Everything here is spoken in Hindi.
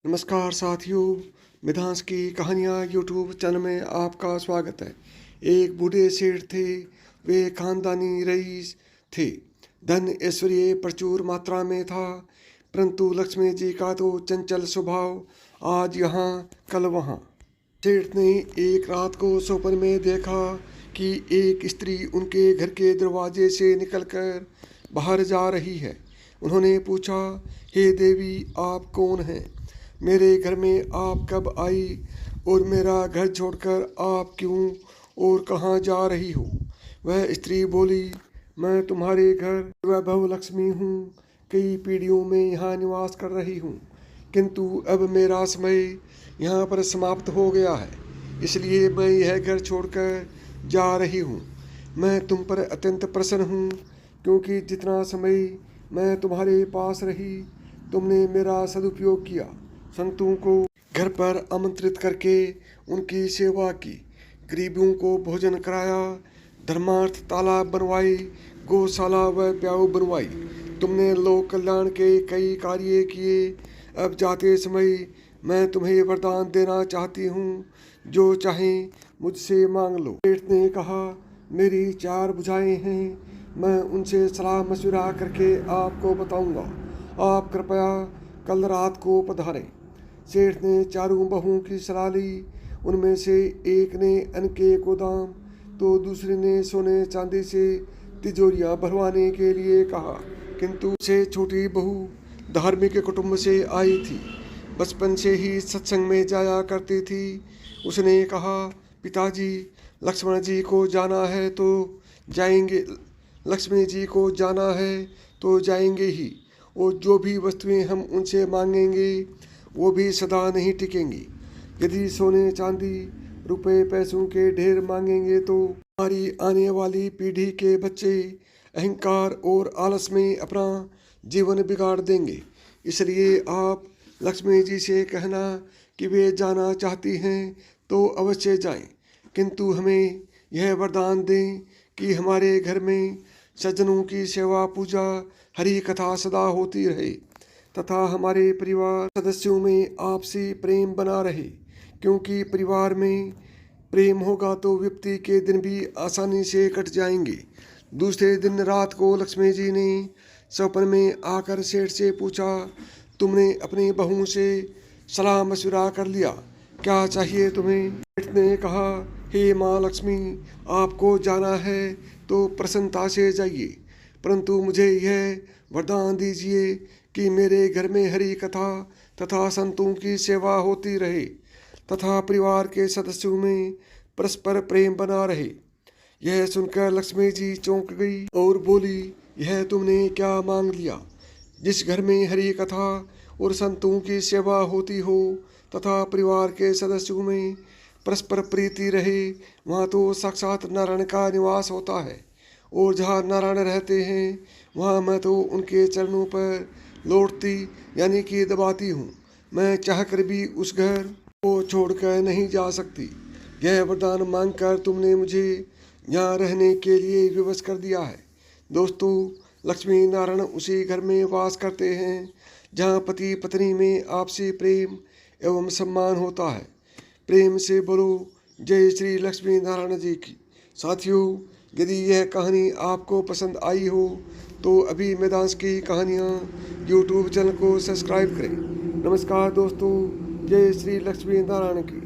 नमस्कार साथियों, मिधांस की कहानियाँ यूट्यूब चैनल में आपका स्वागत है। एक बूढ़े सेठ थे। वे खानदानी रईस थे। धन ऐश्वर्य प्रचुर मात्रा में था, परंतु लक्ष्मी जी का तो चंचल स्वभाव, आज यहाँ कल वहाँ। सेठ ने एक रात को स्वप्न में देखा कि एक स्त्री उनके घर के दरवाजे से निकलकर बाहर जा रही है। उन्होंने पूछा, हे देवी, आप कौन हैं? मेरे घर में आप कब आई और मेरा घर छोड़कर आप क्यों और कहाँ जा रही हो? वह स्त्री बोली, मैं तुम्हारे घर वैभव लक्ष्मी हूँ। कई पीढ़ियों में यहाँ निवास कर रही हूँ, किंतु अब मेरा समय यहाँ पर समाप्त हो गया है, इसलिए मैं यह घर छोड़कर जा रही हूँ। मैं तुम पर अत्यंत प्रसन्न हूँ, क्योंकि जितना समय मैं तुम्हारे पास रही, तुमने मेरा सदुपयोग किया। संतों को घर पर आमंत्रित करके उनकी सेवा की, गरीबों को भोजन कराया, धर्मार्थ तालाब बनवाई, गौशाला व प्याऊ बनवाई। तुमने लोक कल्याण के कई कार्य किए। अब जाते समय मैं तुम्हें वरदान देना चाहती हूँ, जो चाहें मुझसे मांग लो। सेठ ने कहा, मेरी 4 भुजाएं हैं, मैं उनसे सलाह मशविरा करके आपको बताऊंगा। आप कृपया कल रात को पधारें। सेठ ने चारों बहुओं की सलाह ली। उनमें से एक ने अन्न के गोदाम, तो दूसरे ने सोने चांदी से तिजोरियां भरवाने के लिए कहा, किंतु से छोटी बहू धार्मिक कुटुंब से आई थी, बचपन से ही सत्संग में जाया करती थी। उसने कहा, पिताजी, लक्ष्मण जी को जाना है तो जाएंगे, लक्ष्मी जी को जाना है तो जाएंगे ही, और जो भी वस्तुएं हम उनसे मांगेंगे वो भी सदा नहीं टिकेंगी। यदि सोने चांदी रुपए पैसों के ढेर मांगेंगे तो हमारी आने वाली पीढ़ी के बच्चे अहंकार और आलस में अपना जीवन बिगाड़ देंगे। इसलिए आप लक्ष्मी जी से कहना कि वे जाना चाहती हैं तो अवश्य जाएं, किंतु हमें यह वरदान दें कि हमारे घर में सज्जनों की सेवा पूजा हरि कथा सदा होती रहे, तथा हमारे परिवार सदस्यों में आपसी प्रेम बना रहे, क्योंकि परिवार में प्रेम होगा तो विपत्ति के दिन भी आसानी से कट जाएंगे। दूसरे दिन रात को लक्ष्मी जी ने स्वप्न में आकर सेठ से पूछा, तुमने अपनी बहू से सलाह मशविरा कर लिया? क्या चाहिए तुम्हें? सेठ ने कहा, हे माँ लक्ष्मी, आपको जाना है तो प्रसन्नता से जाइए, परंतु मुझे यह वरदान दीजिए कि मेरे घर में हरि कथा तथा संतों की सेवा होती रहे, तथा परिवार के सदस्यों में परस्पर प्रेम बना रहे। यह सुनकर लक्ष्मी जी चौंक गई और बोली, यह तुमने क्या मांग लिया? जिस घर में हरि कथा और संतों की सेवा होती हो तथा परिवार के सदस्यों में परस्पर प्रीति रहे, वहाँ तो साक्षात नारायण का निवास होता है, और जहाँ नारायण रहते हैं वहाँ मैं तो उनके चरणों पर लौटती यानी कि दबाती हूँ। मैं चाहकर भी उस घर को छोड़कर नहीं जा सकती। यह वरदान मांगकर तुमने मुझे यहाँ रहने के लिए विवश कर दिया है। दोस्तों, लक्ष्मी नारायण उसी घर में वास करते हैं जहाँ पति पत्नी में आपसी प्रेम एवं सम्मान होता है। प्रेम से बोलो जय श्री लक्ष्मी नारायण जी की। साथियों, यदि यह कहानी आपको पसंद आई हो तो अभी मिधांस की कहानियाँ यूट्यूब चैनल को सब्सक्राइब करें। नमस्कार दोस्तों, जय श्री लक्ष्मी नारायण की।